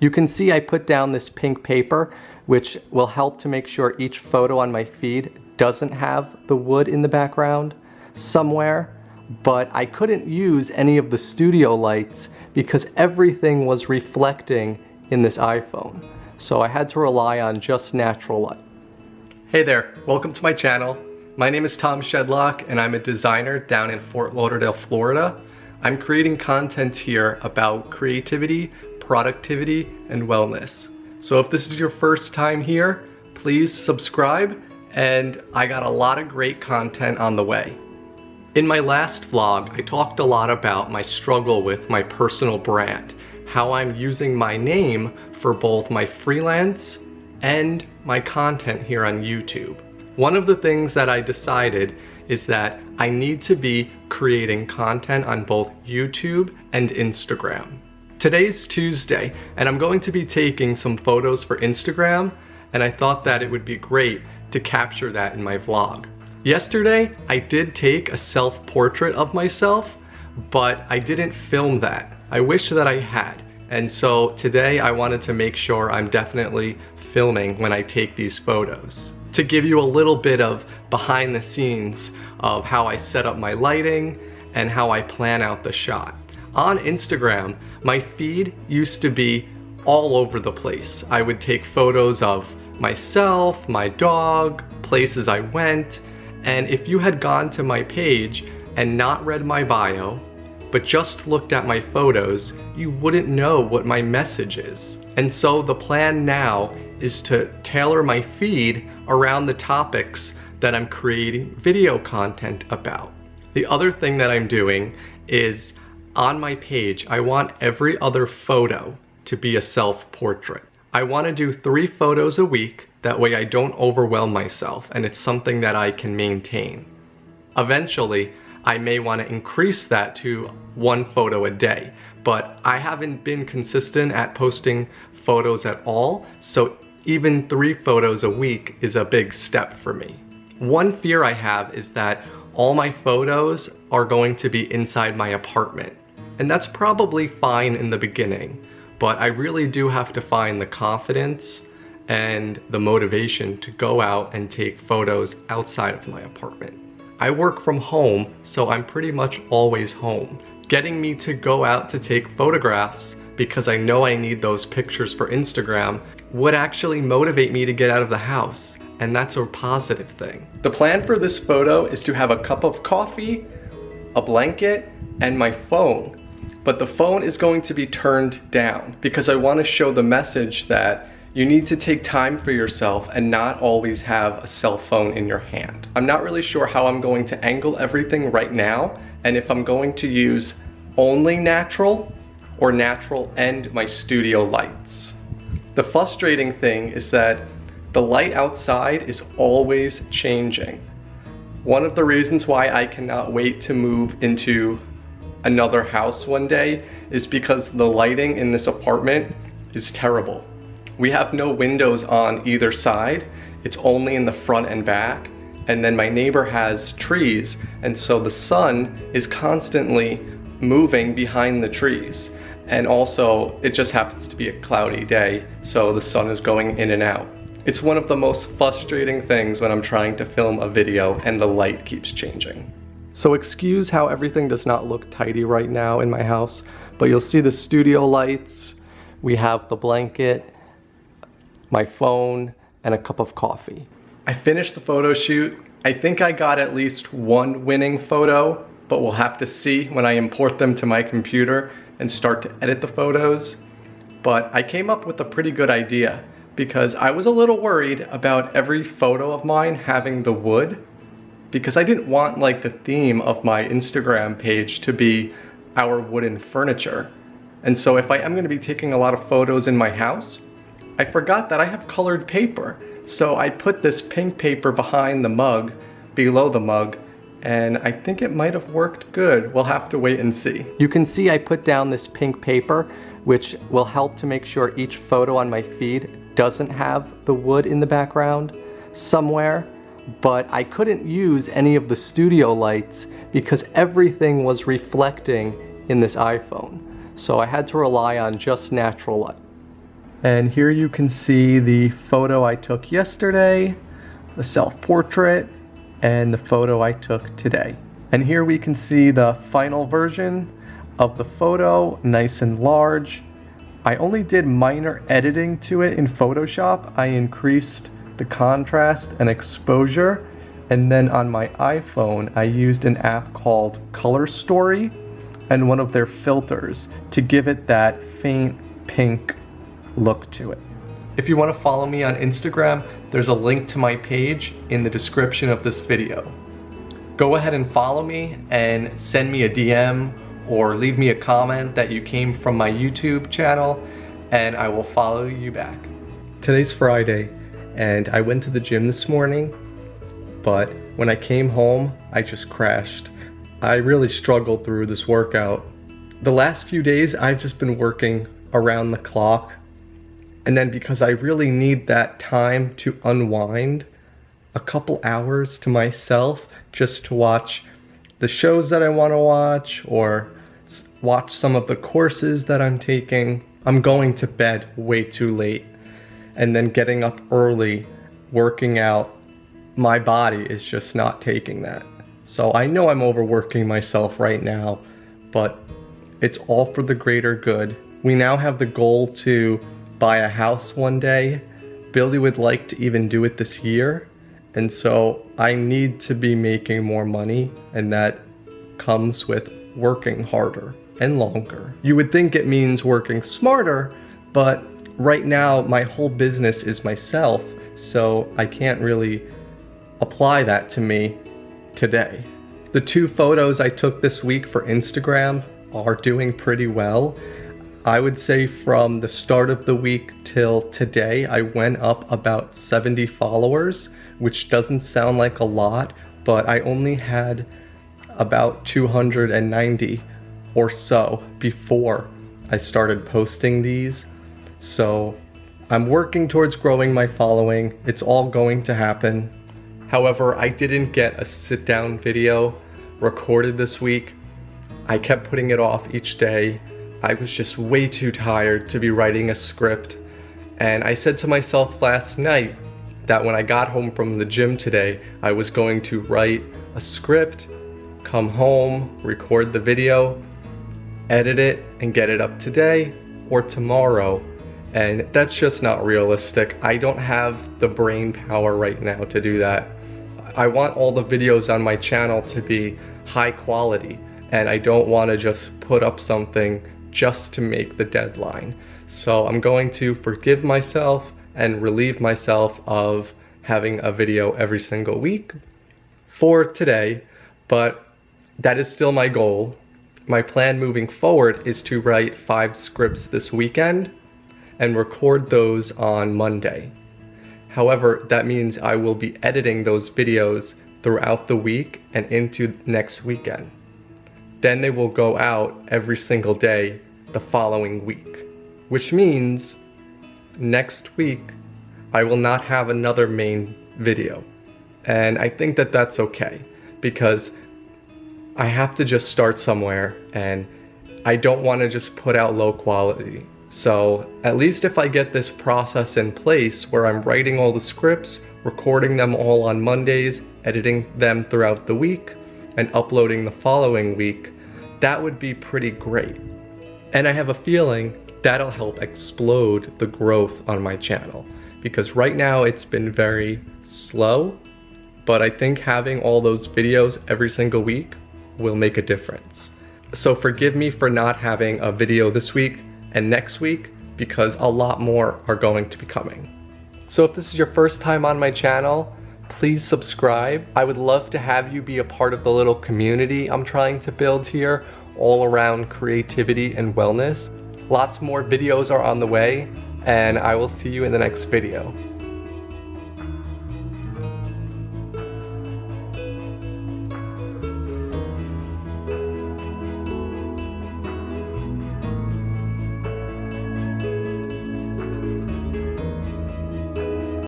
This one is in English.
You can see I put down this pink paper, which will help to make sure each photo on my feed doesn't have the wood in the background somewhere, but I couldn't use any of the studio lights because everything was reflecting in this iPhone. So I had to rely on just natural light. Hey there, welcome to my channel. My name is Tom Shedlock and I'm a designer down in Fort Lauderdale, Florida. I'm creating content here about creativity, productivity, and wellness. So if this is your first time here, please subscribe, and I got a lot of great content on the way. In my last vlog, I talked a lot about my struggle with my personal brand, how I'm using my name for both my freelance and my content here on YouTube. One of the things that I decided is that I need to be creating content on both YouTube and Instagram. Today's Tuesday, and I'm going to be taking some photos for Instagram, and I thought that it would be great to capture that in my vlog. Yesterday, I did take a self-portrait of myself, but I didn't film that. I wish that I had. And so today I wanted to make sure I'm definitely filming when I take these photos, to give you a little bit of behind the scenes of how I set up my lighting and how I plan out the shot. On Instagram, my feed used to be all over the place. I would take photos of myself, my dog, places I went, and if you had gone to my page and not read my bio, but just looked at my photos, you wouldn't know what my message is. And so the plan now is to tailor my feed around the topics that I'm creating video content about. The other thing that I'm doing is on my page, I want every other photo to be a self-portrait. I want to do 3 photos a week, that way I don't overwhelm myself and it's something that I can maintain. Eventually, I may want to increase that to 1 photo a day, but I haven't been consistent at posting photos at all, so even 3 photos a week is a big step for me. One fear I have is that all my photos are going to be inside my apartment. And that's probably fine in the beginning, but I really do have to find the confidence and the motivation to go out and take photos outside of my apartment. I work from home, so I'm pretty much always home. Getting me to go out to take photographs because I know I need those pictures for Instagram would actually motivate me to get out of the house, and that's a positive thing. The plan for this photo is to have a cup of coffee, a blanket, and my phone. But the phone is going to be turned down because I want to show the message that you need to take time for yourself and not always have a cell phone in your hand. I'm not really sure how I'm going to angle everything right now, and if I'm going to use only natural or natural and my studio lights. The frustrating thing is that the light outside is always changing. One of the reasons why I cannot wait to move into another house one day is because the lighting in this apartment is terrible. We have no windows on either side. It's only in the front and back. And then my neighbor has trees, and so the sun is constantly moving behind the trees. And also, it just happens to be a cloudy day, so the sun is going in and out. It's one of the most frustrating things when I'm trying to film a video and the light keeps changing. So excuse how everything does not look tidy right now in my house, but you'll see the studio lights, we have the blanket, my phone, and a cup of coffee. I finished the photo shoot. I think I got at least 1 winning photo, but we'll have to see when I import them to my computer and start to edit the photos. But I came up with a pretty good idea because I was a little worried about every photo of mine having the wood, because I didn't want like the theme of my Instagram page to be our wooden furniture. And so if I am going to be taking a lot of photos in my house, I forgot that I have colored paper. So I put this pink paper behind the mug, below the mug, and I think it might have worked good. We'll have to wait and see. You can see I put down this pink paper, which will help to make sure each photo on my feed doesn't have the wood in the background somewhere. But I couldn't use any of the studio lights because everything was reflecting in this iPhone. So I had to rely on just natural light. And here you can see the photo I took yesterday, the self-portrait, and the photo I took today. And here we can see the final version of the photo, nice and large. I only did minor editing to it in Photoshop. I increased the contrast and exposure, and then on my iPhone I used an app called Color Story and one of their filters to give it that faint pink look to it. If you want to follow me on Instagram, there's a link to my page in the description of this video. Go ahead and follow me and send me a DM or leave me a comment that you came from my YouTube channel, and I will follow you back. Today's Friday and I went to the gym this morning, but when I came home I just crashed. I really struggled through this workout. The last few days I've just been working around the clock, and then because I really need that time to unwind, a couple hours to myself just to watch the shows that I want to watch or watch some of the courses that I'm taking. I'm going to bed way too late and then getting up early, working out. My body is just not taking that. So I know I'm overworking myself right now, but it's all for the greater good. We now have the goal to buy a house one day. Billy would like to even do it this year. And so I need to be making more money, and that comes with working harder and longer. You would think it means working smarter, but right now my whole business is myself, so I can't really apply that to me today. The 2 photos I took this week for Instagram are doing pretty well. I would say from the start of the week till today, I went up about 70 followers, which doesn't sound like a lot, but I only had about 290 or so before I started posting these. So I'm working towards growing my following. It's all going to happen. However, I didn't get a sit-down video recorded this week. I kept putting it off each day. I was just way too tired to be writing a script. And I said to myself last night that when I got home from the gym today, I was going to write a script, come home, record the video, edit it, and get it up today or tomorrow. And that's just not realistic. I don't have the brain power right now to do that. I want all the videos on my channel to be high quality, and I don't want to just put up something just to make the deadline. So I'm going to forgive myself and relieve myself of having a video every single week for today, but that is still my goal. My plan moving forward is to write 5 scripts this weekend and record those on Monday. However, that means I will be editing those videos throughout the week and into next weekend. Then they will go out every single day the following week, which means next week I will not have another main video. And I think that that's okay, because I have to just start somewhere, and I don't want to just put out low quality. So at least if I get this process in place where I'm writing all the scripts, recording them all on Mondays, editing them throughout the week, and uploading the following week, that would be pretty great. And I have a feeling that'll help explode the growth on my channel, because right now it's been very slow, but I think having all those videos every single week will make a difference. So forgive me for not having a video this week and next week, because a lot more are going to be coming. So if this is your first time on my channel, please subscribe. I would love to have you be a part of the little community I'm trying to build here, all around creativity and wellness. Lots more videos are on the way, and I will see you in the next video.